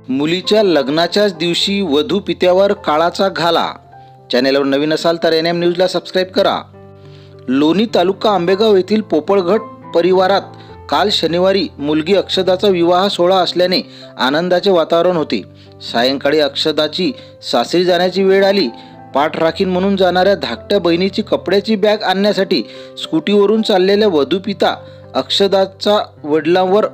मुलीच्या लग्नाच्याच दिवशी वधू पित्यावर काळाचा घाला. चॅनेलवर नवीन असाल तर NM न्यूजला सबस्क्राईब करा. लोणी तालुका आंबेगाव येथील पोपळघट परिवारात काल शनिवारी मुलगी अक्षदाचा विवाह सोहळा असल्याने आनंदाचे वातावरण होते. सायंकाळी अक्षदाची सासरी जाण्याची वेळ आली. पाठराखीण म्हणून जाणाऱ्या धाकट्या बहिणीची कपड्याची बॅग आणण्यासाठी स्कूटीवरून चाललेल्या वधूपिता अक्षदाचा वडिलांवर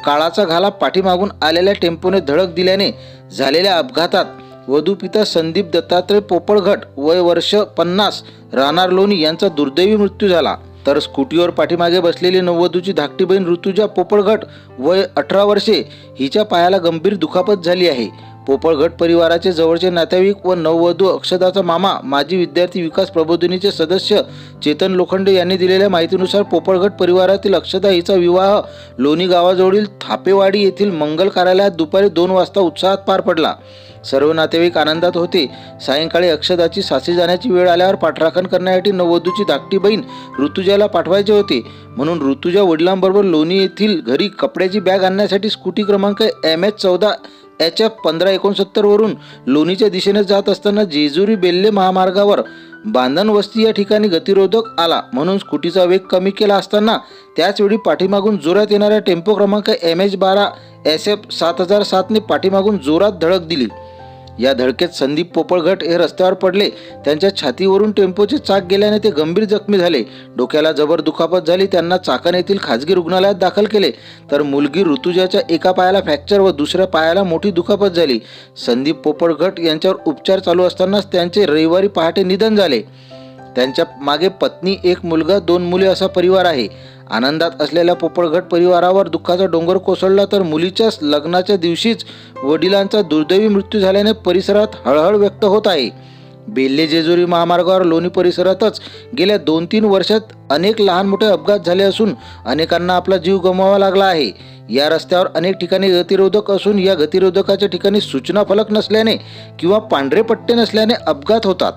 काळाचा घाला पाठीमागून आलेल्या टेम्पोने धडक दिल्याने झालेल्या अपघातात वधूपिता संदीप दत्तात्रय पोपळघट वय वर्ष 50 राहणार लोणी यांचा दुर्दैवी मृत्यू झाला. तर स्कूटीवर पाठीमागे बसलेली नववधूची धाकटी बहीण ऋतुजा पोपळघट वय 18 वर्षे हिच्या पायाला गंभीर दुखापत झाली आहे. पोपळघट परिवाराचे जवळचे नातेवाईक व नववधू अक्षदाचा मामा माजी विद्यार्थी विकास प्रबोधिनीचे सदस्य चेतन लोखंडे यांनी दिलेल्या माहितीनुसार पोपळघट परिवारातील अक्षदा हिचा विवाह लोणी गावाजवळील थापेवाडी येथील मंगल कार्यालयात दुपारी 2 वाजता उत्साहात पार पडला. सर्व नातेवाईक आनंदात होते. सायंकाळी अक्षदाची सासरी जाण्याची वेळ आल्यावर पाठराखण करण्यासाठी नववधूची धाकटी बहीण ऋतुजाला पाठवायचे होते. म्हणून ऋतुजा वडिलांबरोबर लोणी येथील घरी कपड्याची बॅग आणण्यासाठी स्कूटी क्रमांक MH14 HF 1569 वरून लोणीच्या दिशेने जात असताना जेजुरी बेल्ले महामार्गावर बांधण वस्ती या ठिकाणी गतिरोधक आला म्हणून स्कूटीचा वेग कमी केला असताना त्याचवेळी पाठीमागून जोरात येणाऱ्या टेम्पो क्रमांक MH12 SF 7007 ने पाठीमागून जोरात धडक दिली. या धडकेत संदीप पोपळघट हे रस्त्यावर पडले. त्यांच्या छातीवरून टेम्पोचे चाक गेल्याने ते गंभीर जखमी झाले. डोक्याला जबर दुखापत झाली. त्यांना चाकण येथील खाजगी रुग्णालयात दाखल केले. तर मुलगी ऋतुजाच्या एका पायाला फ्रॅक्चर व दुसऱ्या पायाला मोठी दुखापत झाली. संदीप पोपळघट यांच्यावर उपचार चालू असतानाच त्यांचे रविवारी पहाटे निधन झाले. त्यांच्या मागे पत्नी, 1 मुलगा, 2 मुले असा परिवार आहे. आनंदात असलेल्या पोपळघट परिवारावर दुःखाचा डोंगर कोसळला. तर मुलीच्या लग्नाच्या दिवशीच वडिलांचा दुर्दैवी मृत्यू झाल्याने परिसरात हळहळ व्यक्त होत आहे. बेल्ले जेजुरी महामार्गावर लोणी परिसरातच गेल्या 2-3 वर्षात अनेक लहान मोठे अपघात झाले असून अनेकांना आपला जीव गमवावा लागला आहे. या रस्त्यावर अनेक ठिकाणी गतिरोधक असून या गतिरोधकाच्या ठिकाणी सूचना फलक नसल्याने किंवा पांढरे पट्टे नसल्याने अपघात होतात.